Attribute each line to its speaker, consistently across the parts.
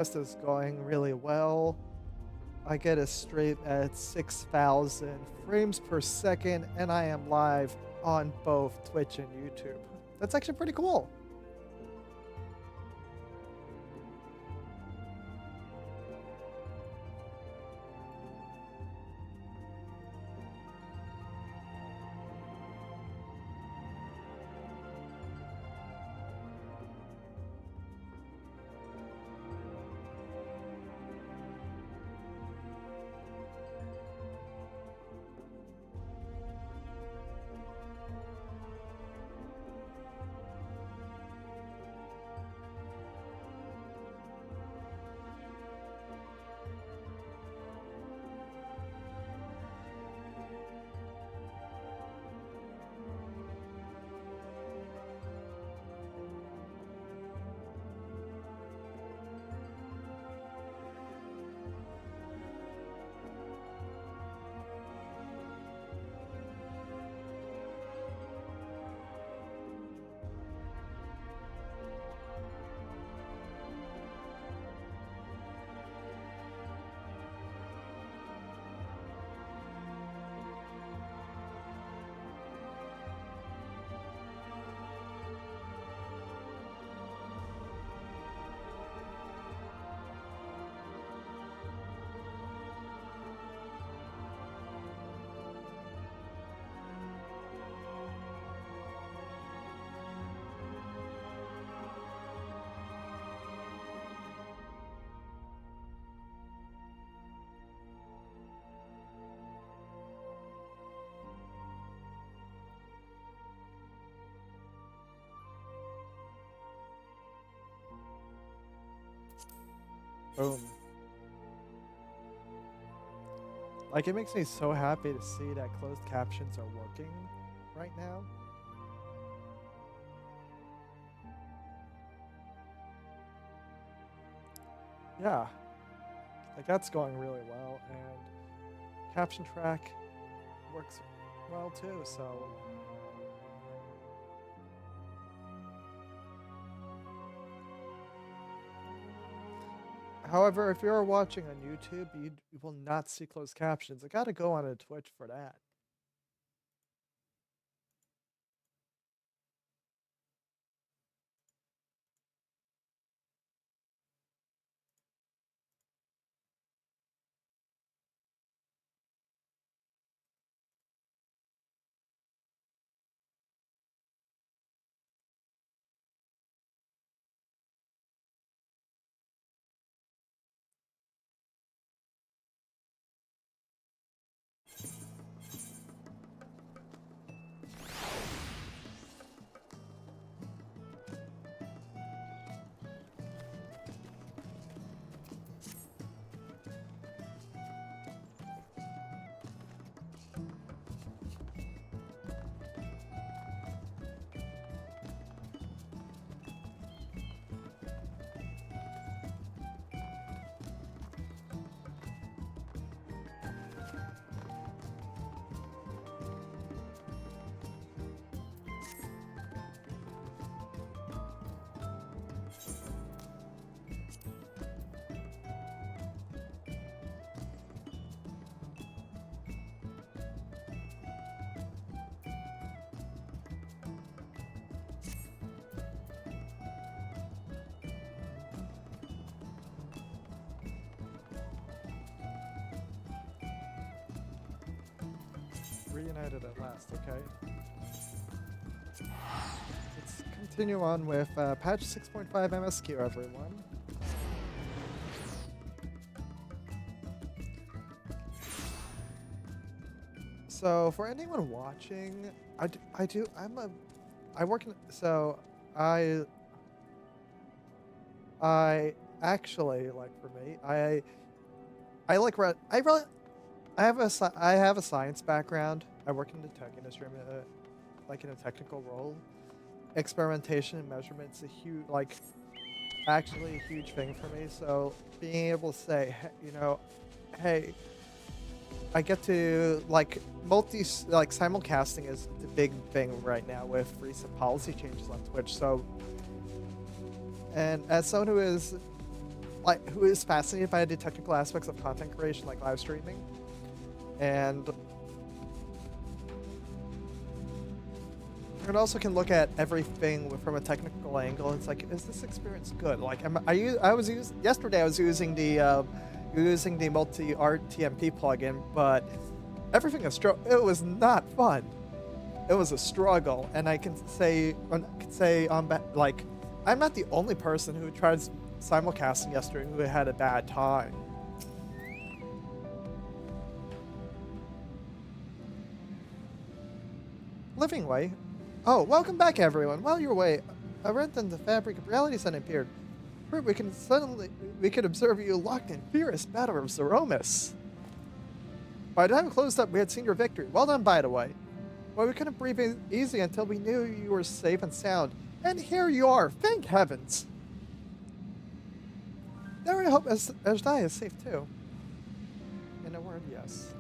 Speaker 1: This is going really well. I get a stream at 6,000 frames per second, and I am live on both Twitch and YouTube. That's actually pretty cool. Boom. Like, it makes me so happy to see that closed captions are working right now. Yeah. Like, that's going really well, and caption track works well too, so... However, if you're watching on YouTube, you will not see closed captions. I gotta go on a Twitch for that. Reunited at last, okay. Let's continue on with patch 6.5 MSQ, everyone. So, for anyone watching, I work in, so I actually, like, for me, I like, I really, I have a science background. I work in the tech industry. I'm like in a technical role. Experimentation and measurement's a huge, like, actually a huge thing for me. So being able to say, you know, hey, I get to like simulcasting is the big thing right now with recent policy changes on Twitch. So, and as someone who is who is fascinated by the technical aspects of content creation, like live streaming, and it also can look at everything from a technical angle. It's like, is this experience good? Like, yesterday I was using the multi RTMP plugin, but everything it was not fun. It was a struggle, and I can say like, I'm not the only person who tried simulcasting yesterday who had a bad time. Living Way. Oh, welcome back, everyone. While you're away, a rent in the fabric of reality sun appeared. We could observe you locked in fierce battle of Zeromus. By the time it closed up, we had seen your victory. Well done, by the way. Well, we couldn't breathe easy until we knew you were safe and sound. And here you are, thank heavens. Now I hope Ajdai is safe too. In a word, yes.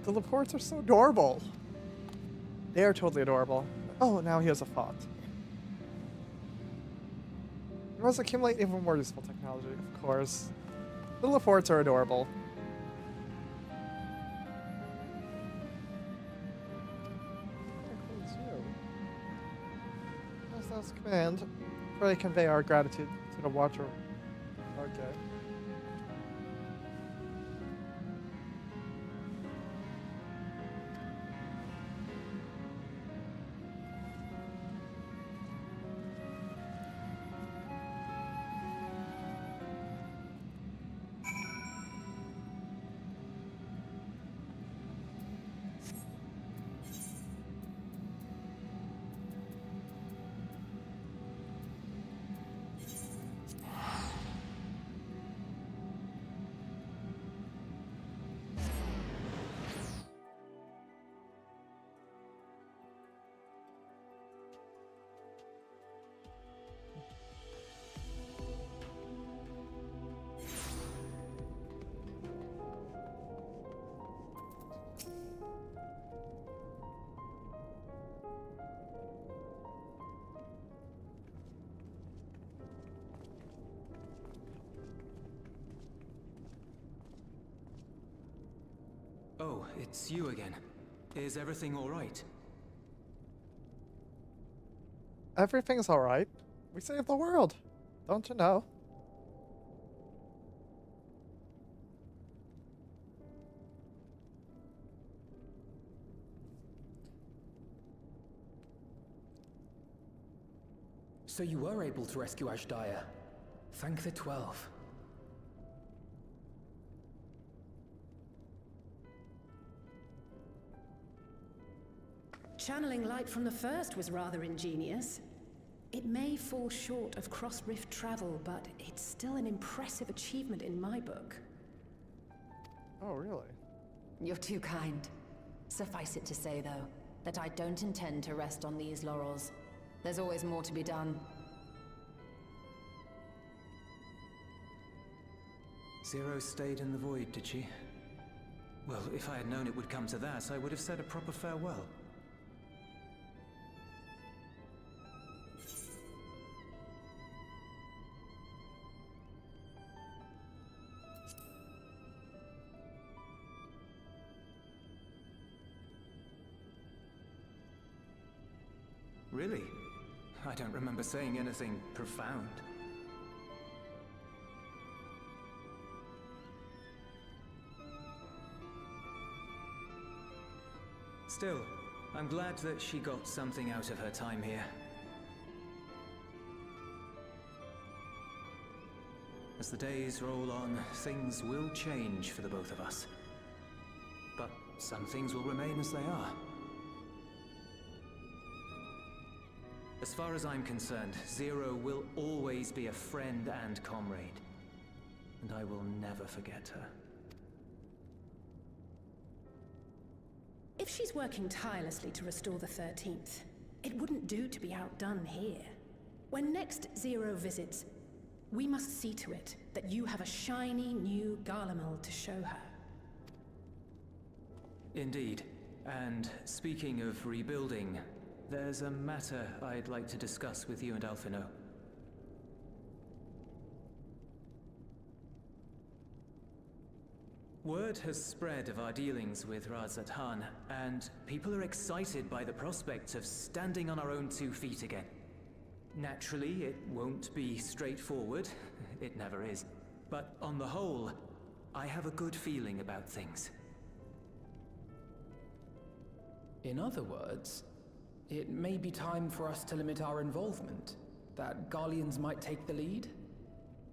Speaker 1: The Laportes are so adorable. They are totally adorable. Oh, now he has a thought. You must accumulate even more useful technology, of course. The Laportes are adorable. That includes you. That's command. Probably convey our gratitude to the Watcher. Okay.
Speaker 2: Oh, it's you again. Is everything all right?
Speaker 1: Everything's alright. We saved the world. Don't you know?
Speaker 3: So you were able to rescue Ajdaya. Thank the 12.
Speaker 4: Channeling light from the first was rather ingenious. It may fall short of cross-rift travel, but it's still an impressive achievement in my book.
Speaker 1: Oh, really?
Speaker 5: You're too kind. Suffice it to say, though, that I don't intend to rest on these laurels. There's always more to be done.
Speaker 2: Zero stayed in the void, did she? Well, if I had known it would come to that, I would have said a proper farewell. Really? I don't remember saying anything profound. Still, I'm glad that she got something out of her time here. As the days roll on, things will change for the both of us. But some things will remain as they are. As far as I'm concerned, Zero will always be a friend and comrade. And I will never forget her.
Speaker 4: If she's working tirelessly to restore the 13th, it wouldn't do to be outdone here. When next Zero visits, we must see to it that you have a shiny new Garlemald to show her.
Speaker 2: Indeed. And speaking of rebuilding, there's a matter I'd like to discuss with you and Alphino. Word has spread of our dealings with Razat Han, and people are excited by the prospect of standing on our own 2 feet again. Naturally, it won't be straightforward. It never is. But on the whole, I have a good feeling about things.
Speaker 3: In other words, it may be time for us to limit our involvement. That Garleans might take the lead?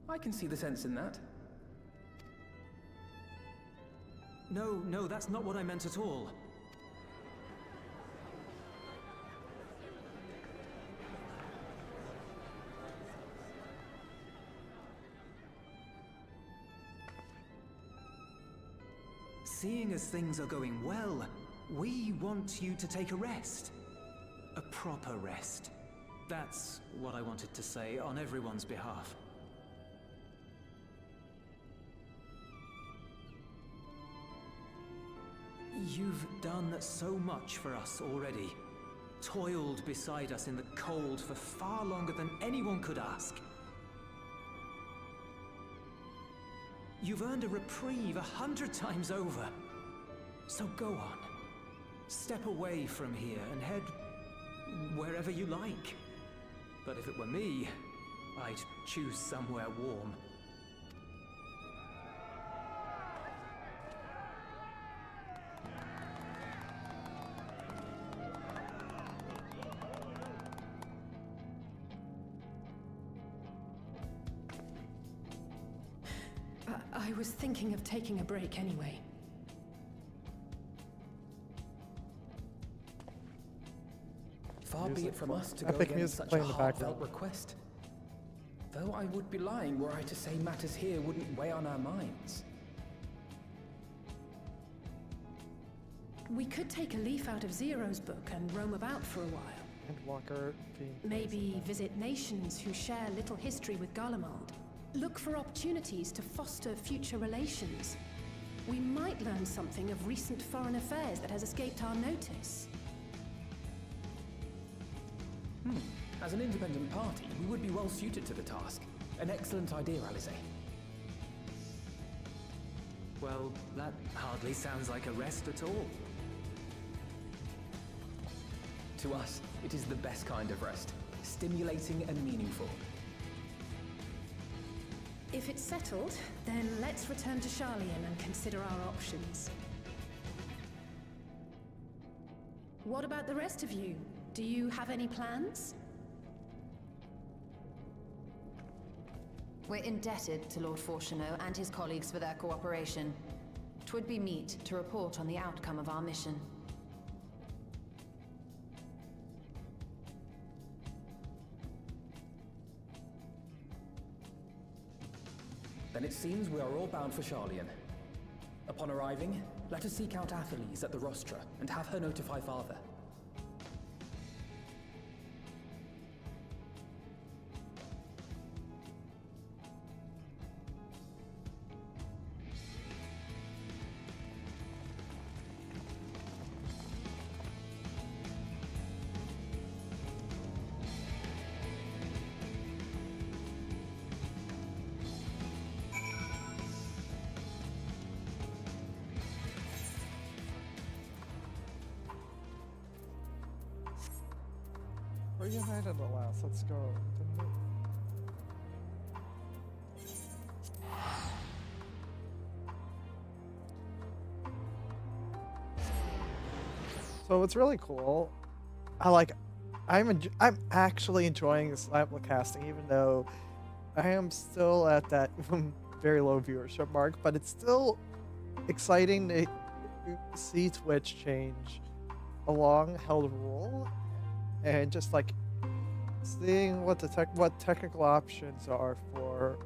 Speaker 3: I can see the sense in that.
Speaker 2: No, that's not what I meant at all. Seeing as things are going well, we want you to take a rest. A proper rest. That's what I wanted to say on everyone's behalf. You've done so much for us already. Toiled beside us in the cold for far longer than anyone could ask. You've earned a reprieve 100 times over. So go on. Step away from here and head wherever you like. But if it were me, I'd choose somewhere warm.
Speaker 4: I was thinking of taking a break anyway.
Speaker 3: Far be it from us to go
Speaker 1: Epic
Speaker 3: against
Speaker 1: music
Speaker 3: such a
Speaker 1: playing in the
Speaker 3: heartfelt
Speaker 1: background.
Speaker 3: request. Though I would be lying were I to say matters here wouldn't weigh on our minds.
Speaker 4: We could take a leaf out of Zero's book and roam about for a while.
Speaker 1: And Walker being
Speaker 4: Maybe visit nations who share little history with Garlemald. Look for opportunities to foster future relations. We might learn something of recent foreign affairs that has escaped our notice.
Speaker 3: As an independent party, we would be well suited to the task. An excellent idea, Alize.
Speaker 2: Well, that hardly sounds like a rest at all.
Speaker 3: To us, it is the best kind of rest. Stimulating and meaningful.
Speaker 4: If it's settled, then let's return to Sharlayan and consider our options. What about the rest of you? Do you have any plans?
Speaker 5: We're indebted to Lord Fortuneau and his colleagues for their cooperation. 'Twould be meet to report on the outcome of our mission.
Speaker 3: Then it seems we are all bound for Sharlayan. Upon arriving, let us seek out Atheles at the rostra and have her notify Father.
Speaker 1: Reunited at last. Let's go. So it's really cool. I'm actually enjoying this level casting, even though I am still at that very low viewership mark. But it's still exciting to see Twitch change a long-held rule, and just like seeing what what technical options are for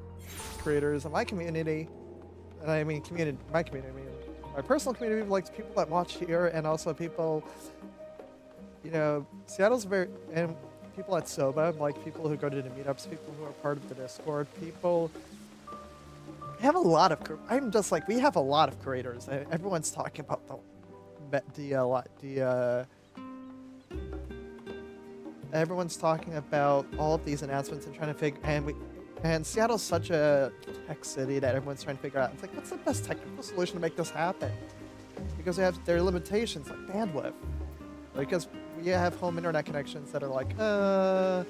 Speaker 1: creators in my community. And I mean my community. I mean my personal community, like people that watch here, and also people, you know, Seattle's very, and people at Soba, like people who go to the meetups, people who are part of the Discord, people. We have a lot of. I'm just like, we have a lot of creators. Everyone's talking about everyone's talking about all of these announcements and trying to figure, and Seattle's such a tech city that everyone's trying to figure out. It's like, what's the best technical solution to make this happen? Because there are limitations like bandwidth. Because we have home internet connections that are like, the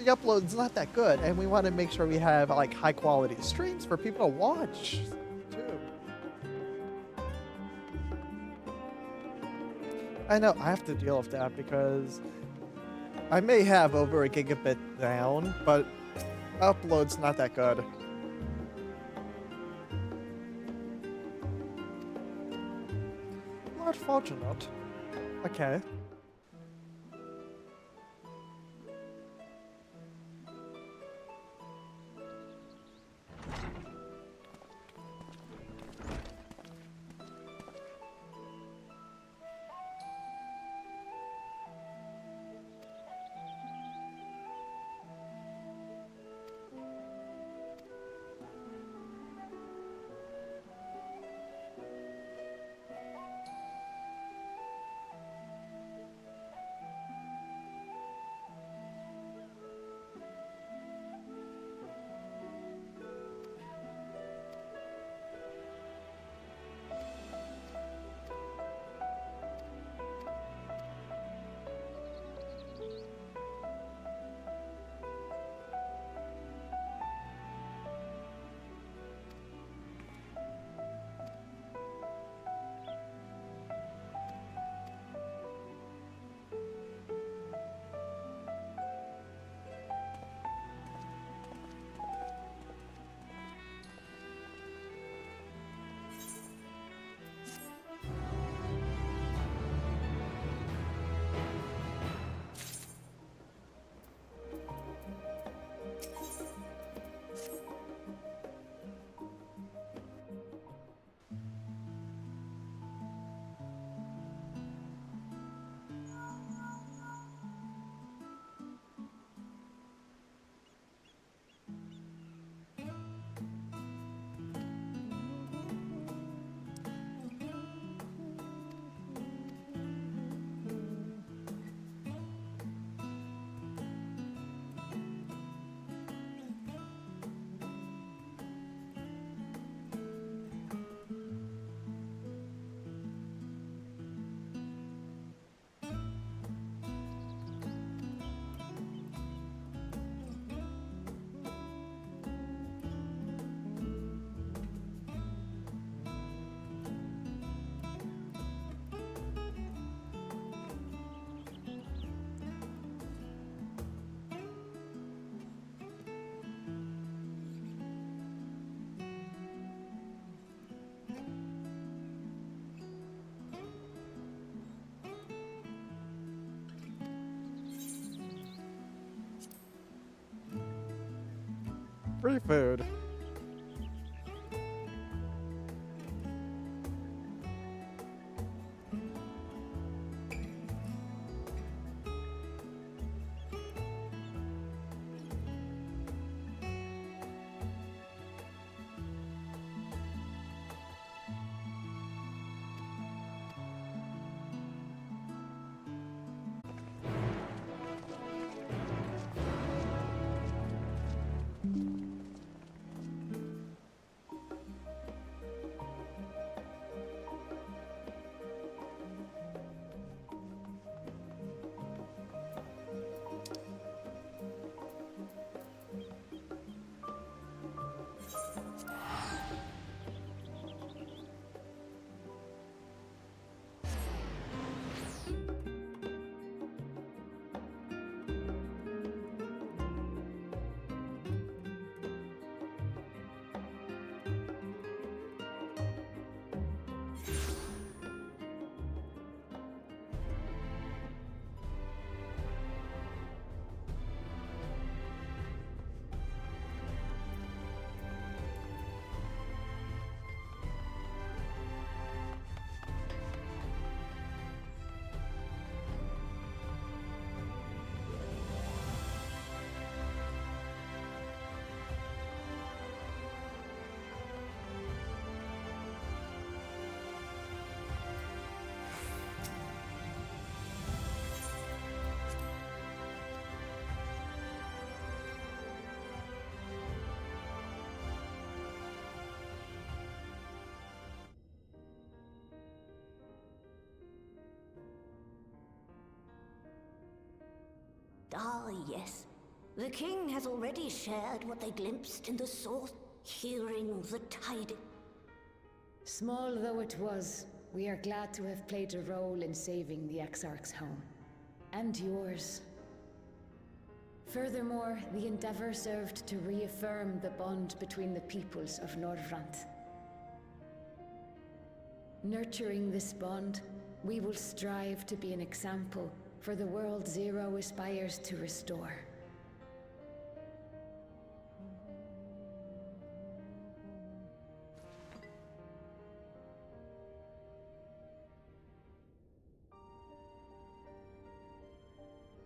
Speaker 1: upload's not that good, and we want to make sure we have like high quality streams for people to watch too. I know I have to deal with that because I may have over a gigabit down, but upload's not that good. Not fortunate. Okay. Free food.
Speaker 6: Ah, yes. The king has already shared what they glimpsed in the source, hearing the tidings.
Speaker 7: Small though it was, we are glad to have played a role in saving the Exarch's home. And yours. Furthermore, the Endeavor served to reaffirm the bond between the peoples of Norvrant. Nurturing this bond, we will strive to be an example for the world Zero aspires to restore.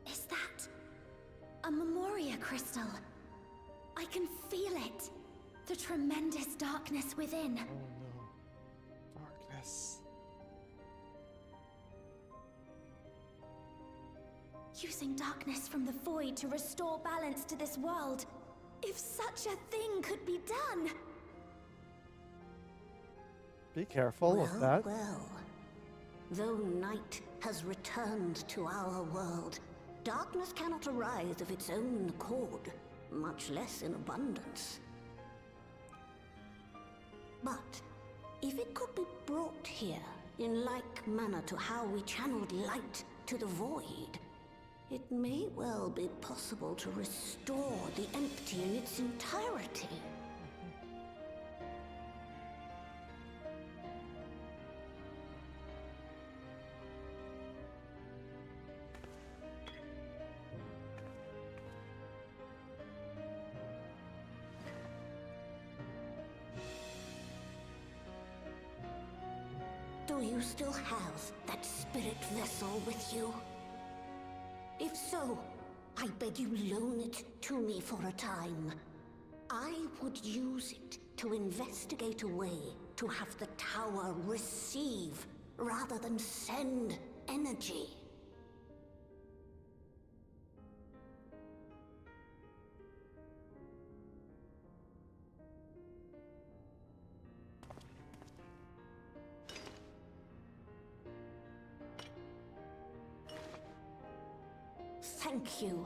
Speaker 6: Is that a Memoria crystal? I can feel it. The tremendous darkness within.
Speaker 1: Oh no. Darkness.
Speaker 6: Using darkness from the void to restore balance to this world. If such a thing could be done.
Speaker 1: Be careful of that.
Speaker 6: Well, though night has returned to our world, darkness cannot arise of its own accord, much less in abundance. But if it could be brought here in like manner to how we channeled light to the void, it may well be possible to restore the empty in its entirety. Do you still have that spirit vessel with you? If so, I beg you loan it to me for a time. I would use it to investigate a way to have the tower receive rather than send energy. Thank you.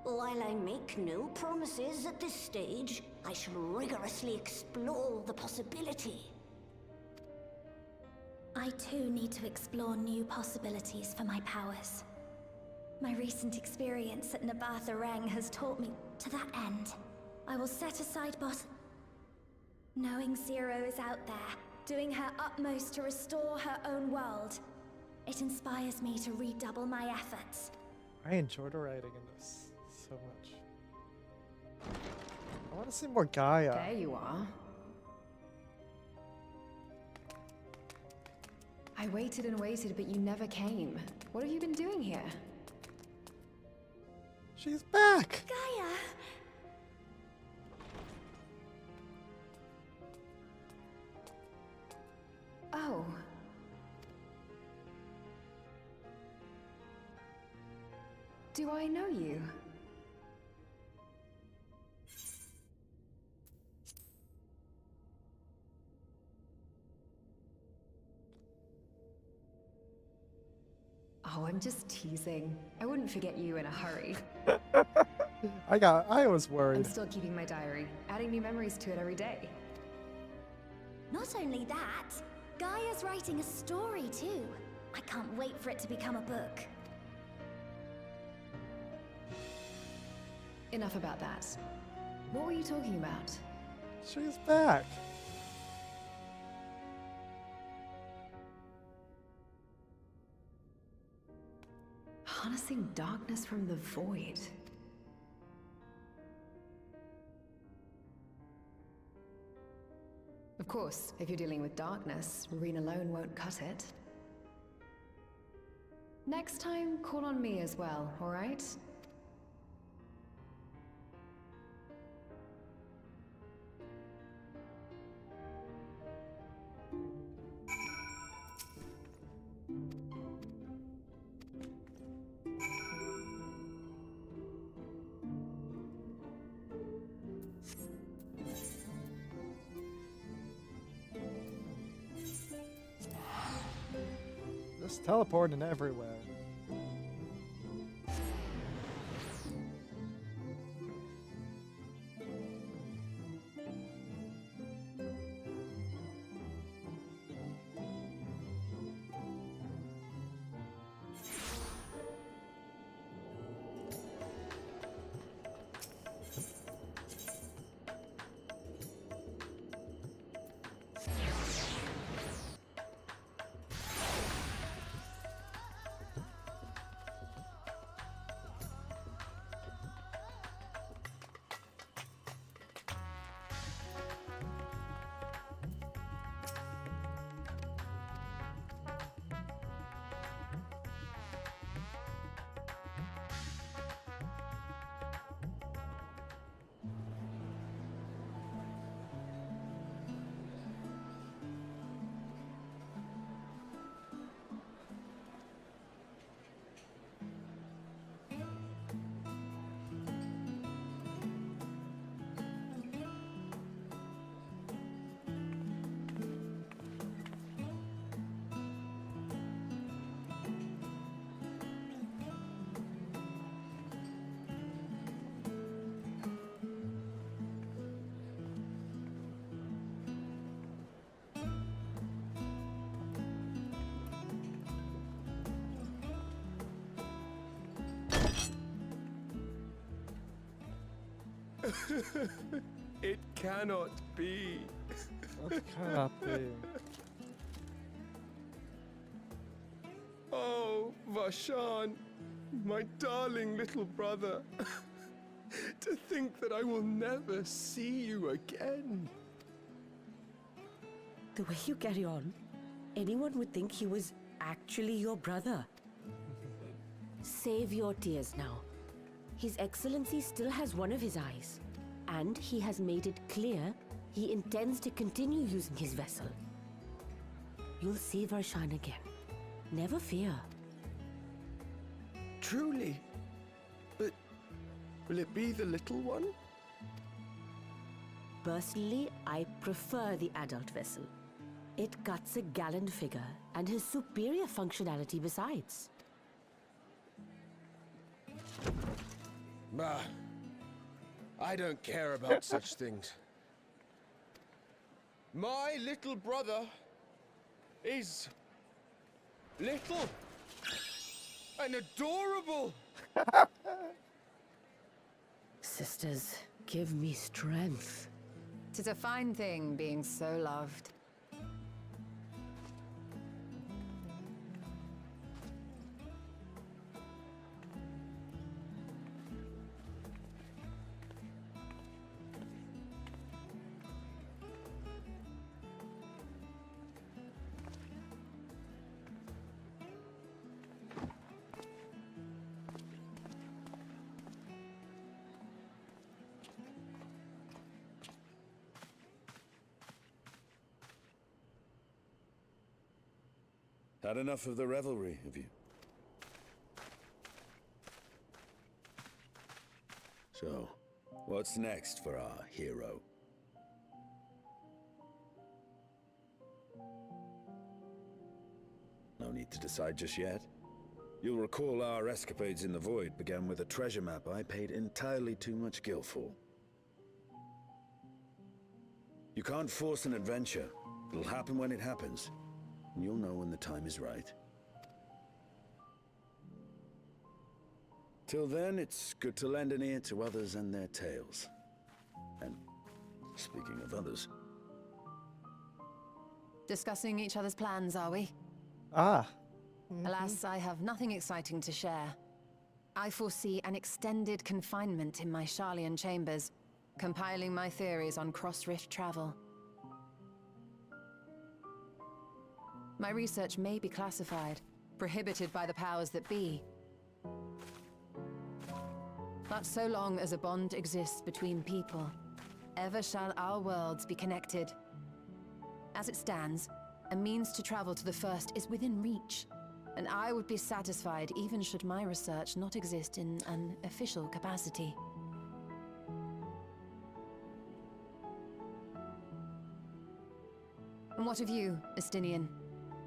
Speaker 6: While I make no promises at this stage, I shall rigorously explore the possibility.
Speaker 8: I too need to explore new possibilities for my powers. My recent experience at Nabatha Reng has taught me to that end. I will set aside knowing Zero is out there, doing her utmost to restore her own world. It inspires me to redouble my efforts.
Speaker 1: I enjoyed writing in this so much. I want to see more Gaia.
Speaker 7: There you are. I waited and waited, but you never came. What have you been doing here?
Speaker 1: She's back!
Speaker 8: Gaia!
Speaker 7: Oh. Do I know you? Oh, I'm just teasing. I wouldn't forget you in a hurry.
Speaker 1: I was
Speaker 7: I'm
Speaker 1: worried.
Speaker 7: still keeping my diary, adding new memories to it every day.
Speaker 8: Not only that, Gaia's writing a story too. I can't wait for it to become a book.
Speaker 7: Enough about that. What were you talking about?
Speaker 1: She's back.
Speaker 7: Harnessing darkness from the void. Of course, if you're dealing with darkness, Reen alone won't cut it. Next time, call on me as well, alright?
Speaker 1: Just teleporting everywhere.
Speaker 9: It cannot be.
Speaker 1: That cannot be.
Speaker 9: Oh, Vashan, my darling little brother. To think that I will never see you again.
Speaker 10: The way you carry on, anyone would think he was actually your brother. Save your tears now. His Excellency still has one of his eyes, and he has made it clear he intends to continue using his vessel. You'll see Varshan again. Never fear.
Speaker 9: Truly? But will it be the little one?
Speaker 10: Personally, I prefer the adult vessel. It cuts a gallant figure and has superior functionality besides.
Speaker 9: Bah, I don't care about such things. My little brother is little and adorable.
Speaker 10: Sisters, give me strength.
Speaker 5: 'Tis a fine thing being so loved.
Speaker 11: Had enough of the revelry, have you? So, what's next for our hero? No need to decide just yet. You'll recall our escapades in the Void began with a treasure map I paid entirely too much gil for. You can't force an adventure. It'll happen when it happens. And you'll know when the time is right. Till then, it's good to lend an ear to others and their tales. And speaking of others...
Speaker 5: Discussing each other's plans, are we?
Speaker 1: Ah.
Speaker 5: Alas, I have nothing exciting to share. I foresee an extended confinement in my Sharlayan chambers, compiling my theories on cross-rift travel. My research may be classified, prohibited by the powers that be. But so long as a bond exists between people, ever shall our worlds be connected. As it stands, a means to travel to the first is within reach, and I would be satisfied even should my research not exist in an official capacity. And what of you, Estinian?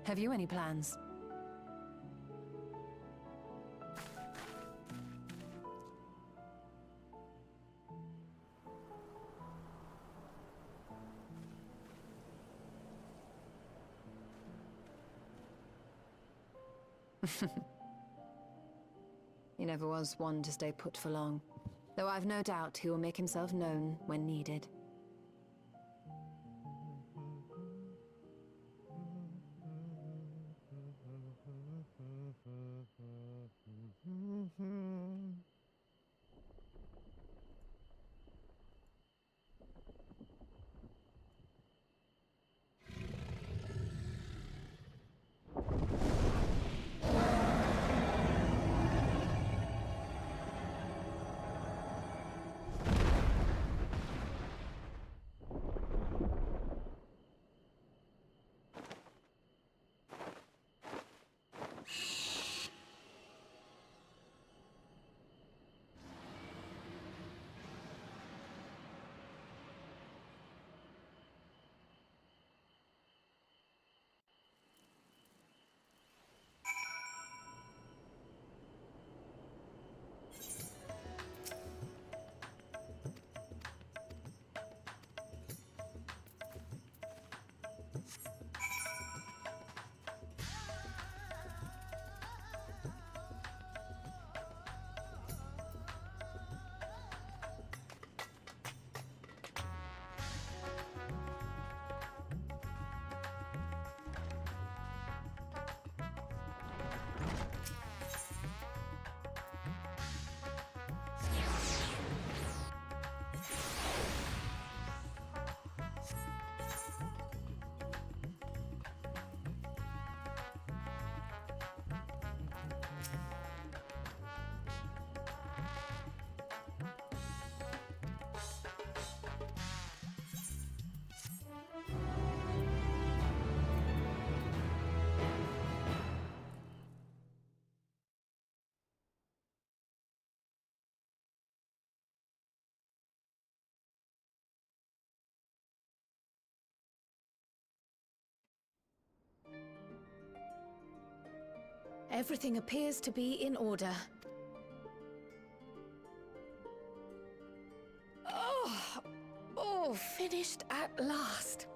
Speaker 5: Have you any plans? He never was one to stay put for long, though I've no doubt he will make himself known when needed. Everything appears to be in order. Oh, finished at last.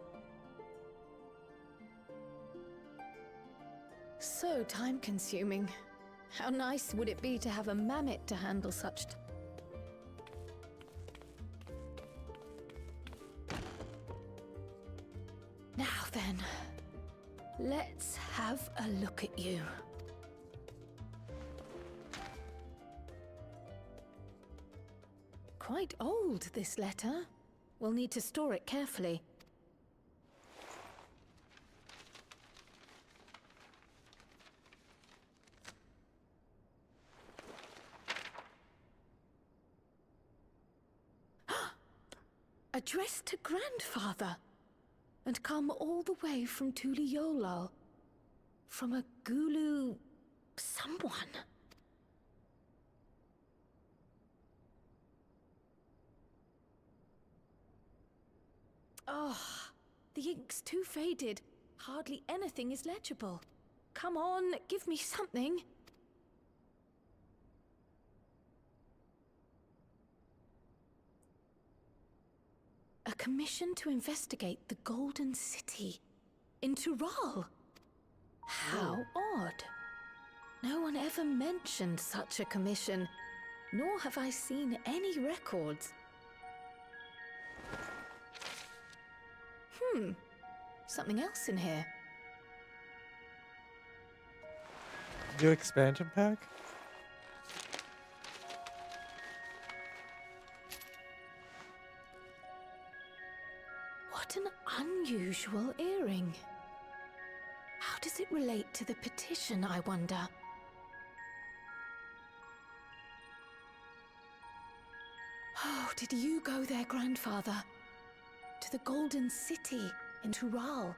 Speaker 5: So time-consuming. How nice would it be to have a mammoth to handle such Now then, let's have a look at you. Quite old, this letter. We'll need to store it carefully. Addressed to Grandfather, and come all the way from Tuliolal, from a Gulu someone. Oh, the ink's too faded. Hardly anything is legible. Come on, give me something. A commission to investigate the Golden City in Tural. How odd. No one ever mentioned such a commission, nor have I seen any records. Something else in here.
Speaker 1: New expansion pack?
Speaker 5: What an unusual earring. How does it relate to the petition, I wonder? Oh, did you go there, Grandfather? To the Golden City in Tural?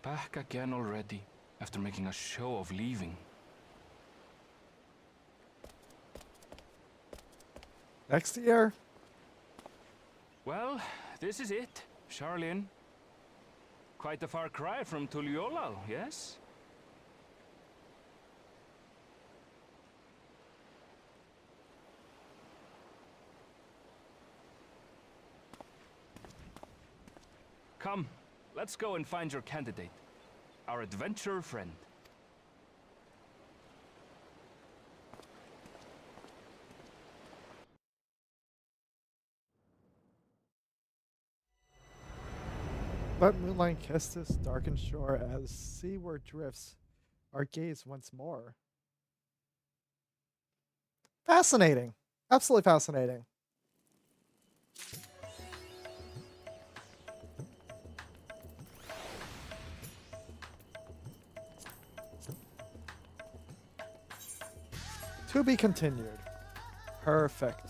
Speaker 12: Back again already, after making a show of leaving.
Speaker 1: Next year?
Speaker 12: Well, this is it, Charlene. Quite a far cry from Tuliolal, yes? Come, let's go and find your candidate, our adventurer friend.
Speaker 1: Let moonlight kiss this darkened shore as seaward drifts our gaze once more. Fascinating. Absolutely fascinating. To be continued. Perfect.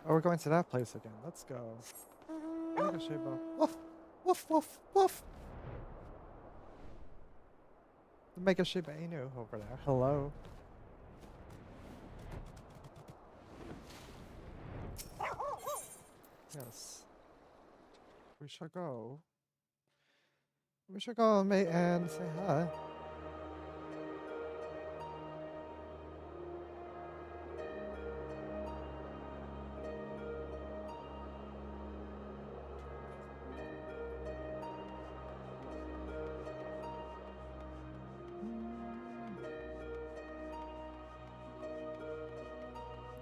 Speaker 1: Oh, we're going to that place again. Let's go. Mega Shiba. Woof! Woof, woof, woof! The Mega Shiba Inu over there. Hello. Yes. We shall go. We should go and say hi.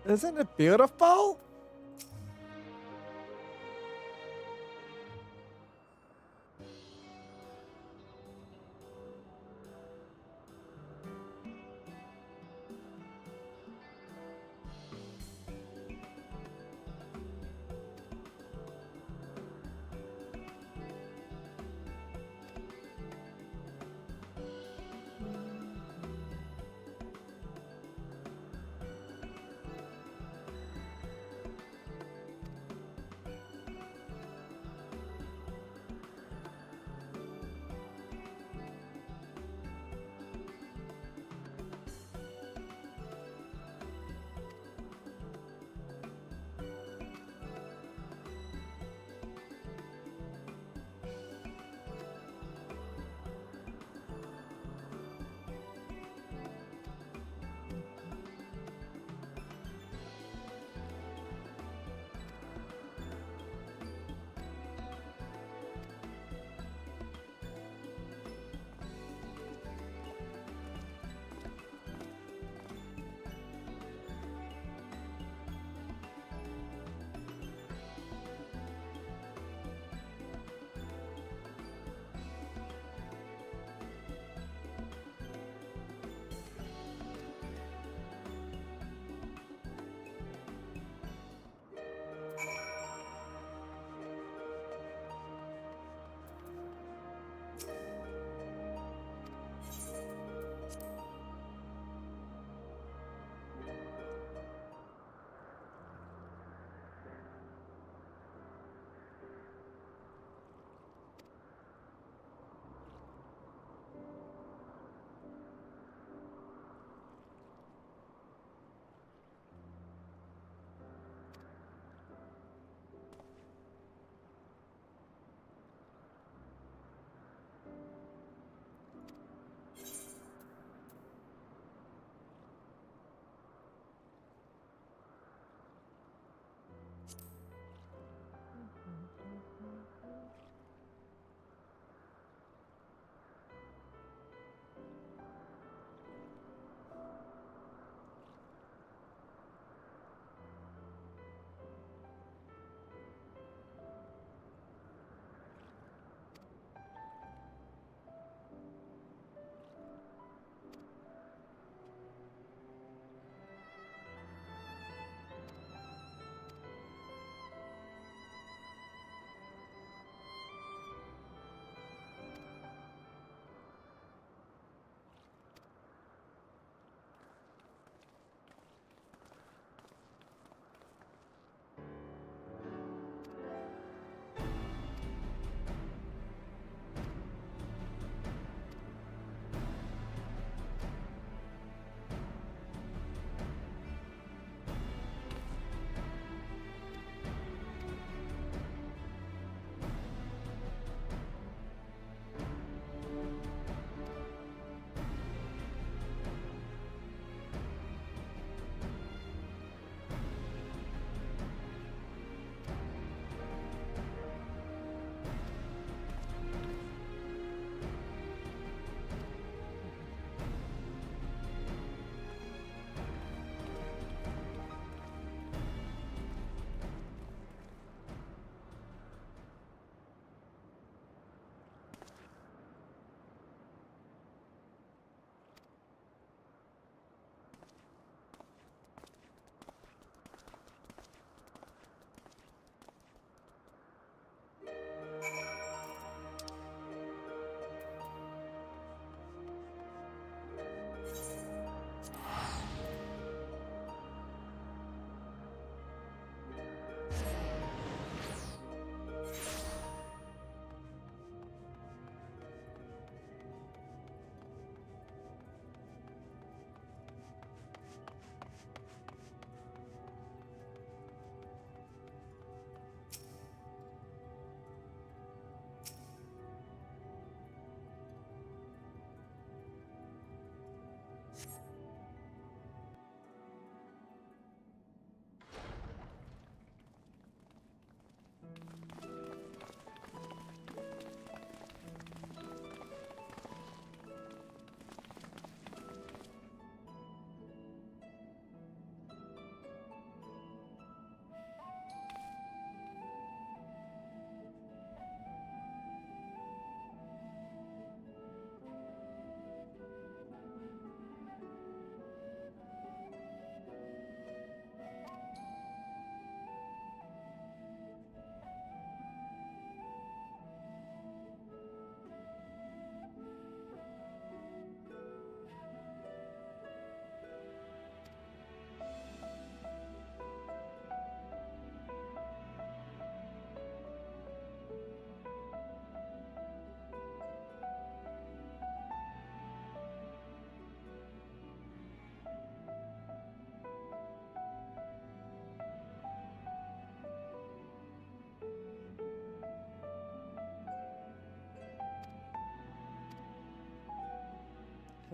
Speaker 1: Isn't it beautiful?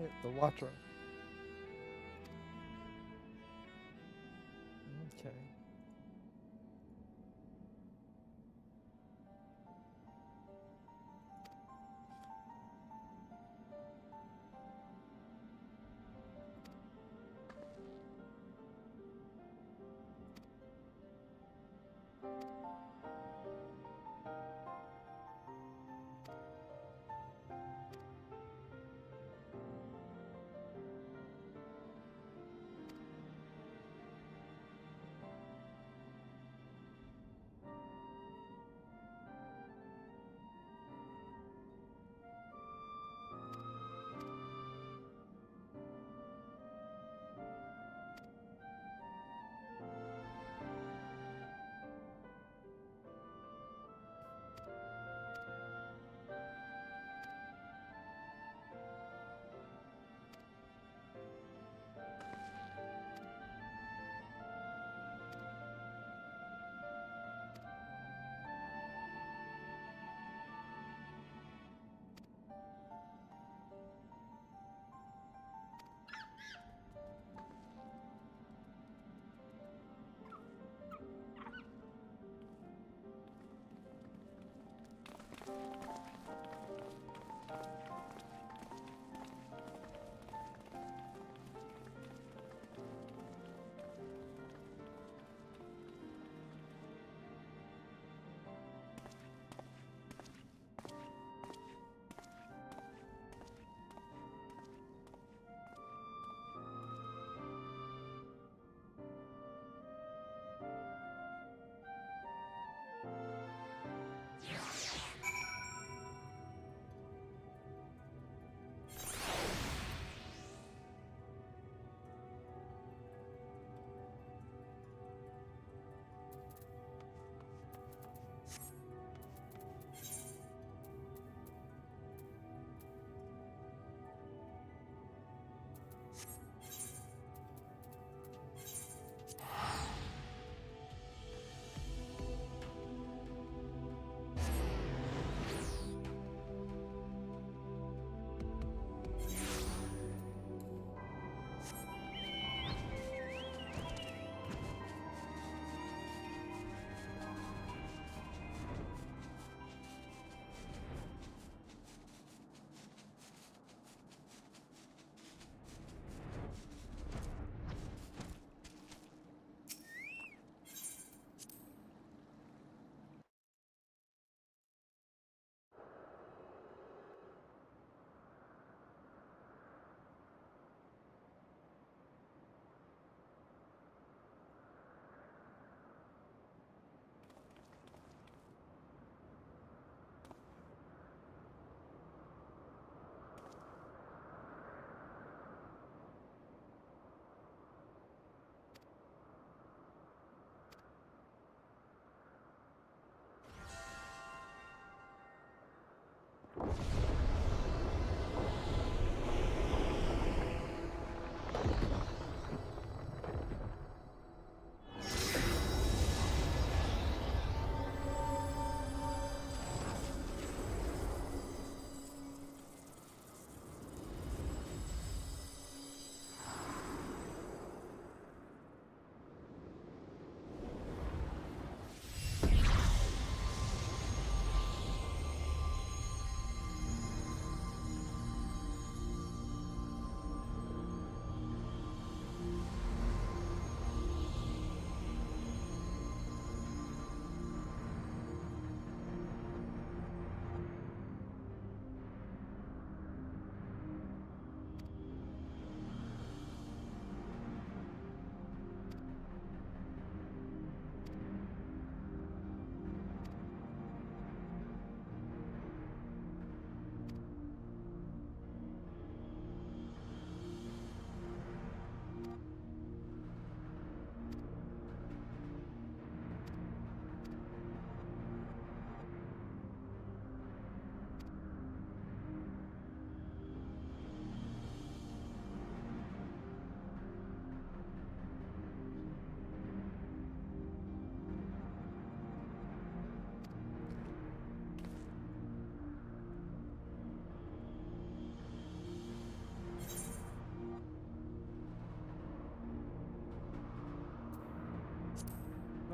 Speaker 1: The Watcher. Okay.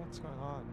Speaker 1: What's going on?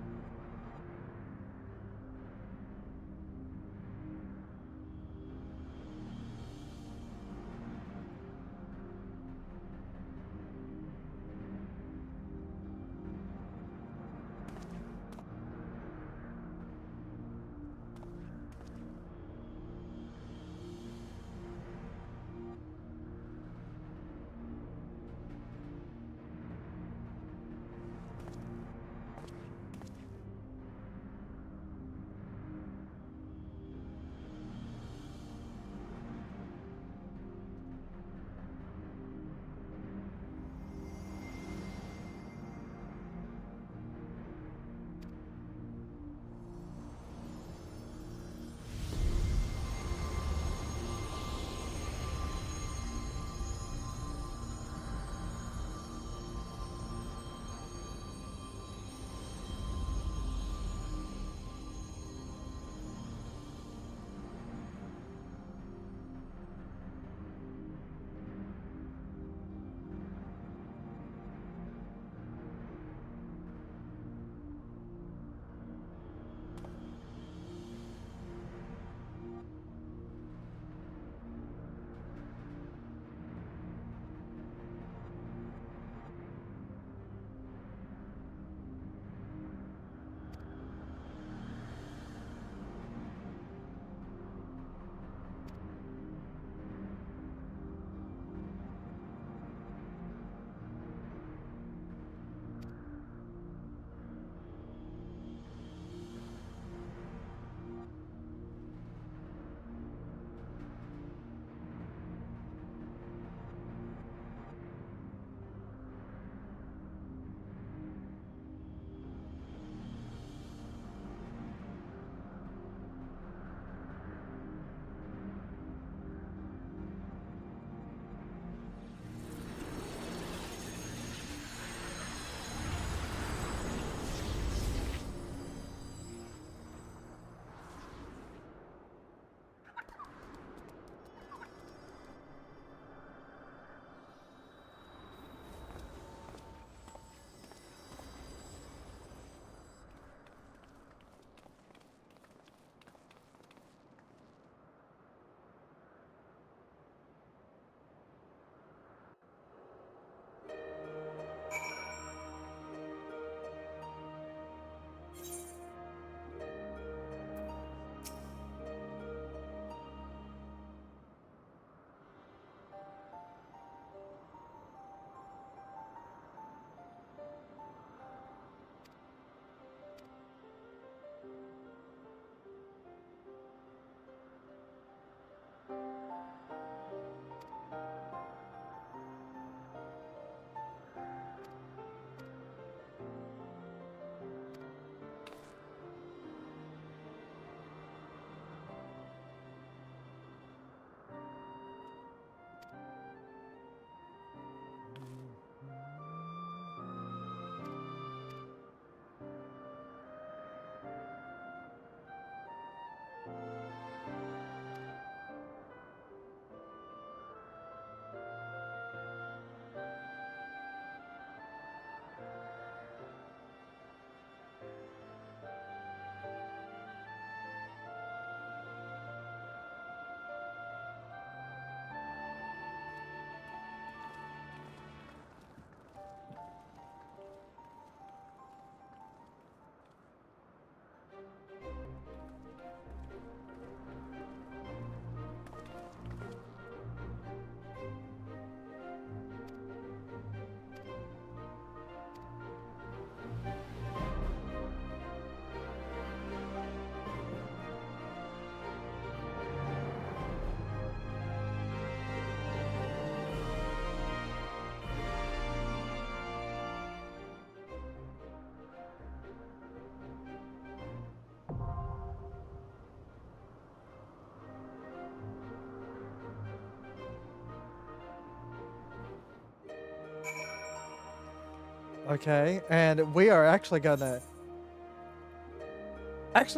Speaker 1: Okay, and we are actually gonna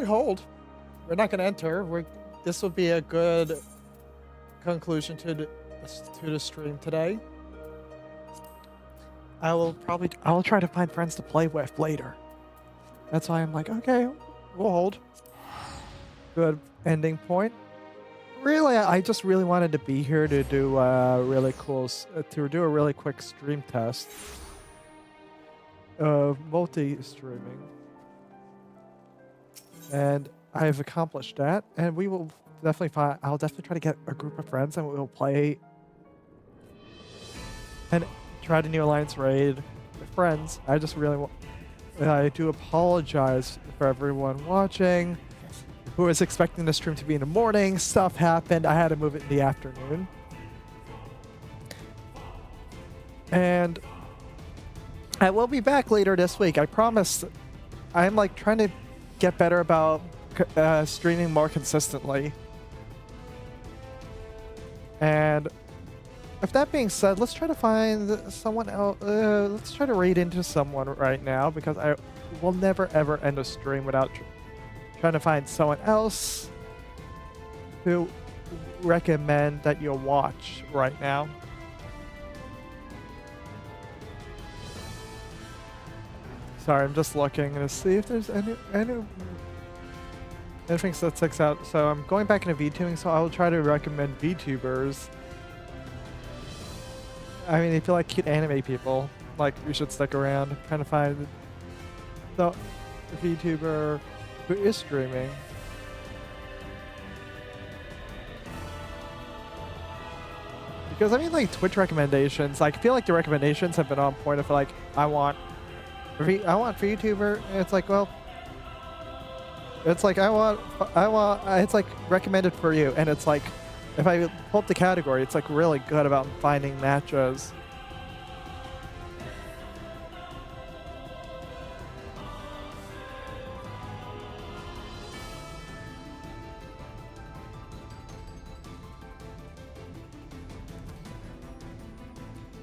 Speaker 1: hold. We're not gonna enter. This will be a good conclusion to the stream today. I will try to find friends to play with later. That's why I'm like, okay, we'll hold. Good ending point. Really, I just really wanted to be here to do really cool, to do a really quick stream test of multi-streaming, and I've accomplished that. And we will definitely find. I'll definitely try to get a group of friends, and we'll play and try to new alliance raid with friends. I just really want. I do apologize for everyone watching who was expecting the stream to be in the morning. Stuff happened. I had to move it in the afternoon. And I will be back later this week. I promise. I'm like trying to get better about streaming more consistently. And with that being said, let's try to find someone else. Let's try to raid into someone right now, because I will never ever end a stream without trying to find someone else who recommend that you'll watch right now. Sorry, I'm just looking to see if there's anything that sticks out. So I'm going back into VTubing, so I will try to recommend VTubers. I mean, if you like cute anime people, like, you should stick around, trying to find the VTuber who is streaming. Because I mean, like, Twitch recommendations, like, I feel like the recommendations have been on point of like, I want for YouTuber, and it's like, well, it's like it's like recommended for you, and it's like, if I pull up the category, it's like really good about finding matches.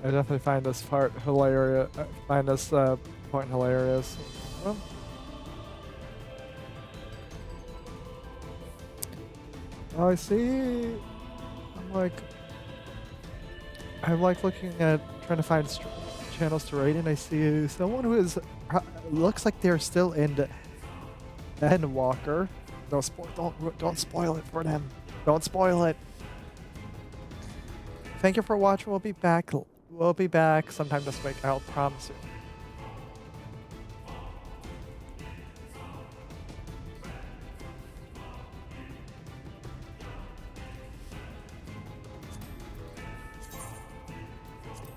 Speaker 1: I definitely find this part hilarious. I find this point hilarious. Well, I see. I'm like looking at trying to find channels to rate, and I see someone who is looks like they're still in the Endwalker. Don't spoil it for them. Don't spoil it. Thank you for watching. We'll be back. We'll be back sometime this week. I'll promise you.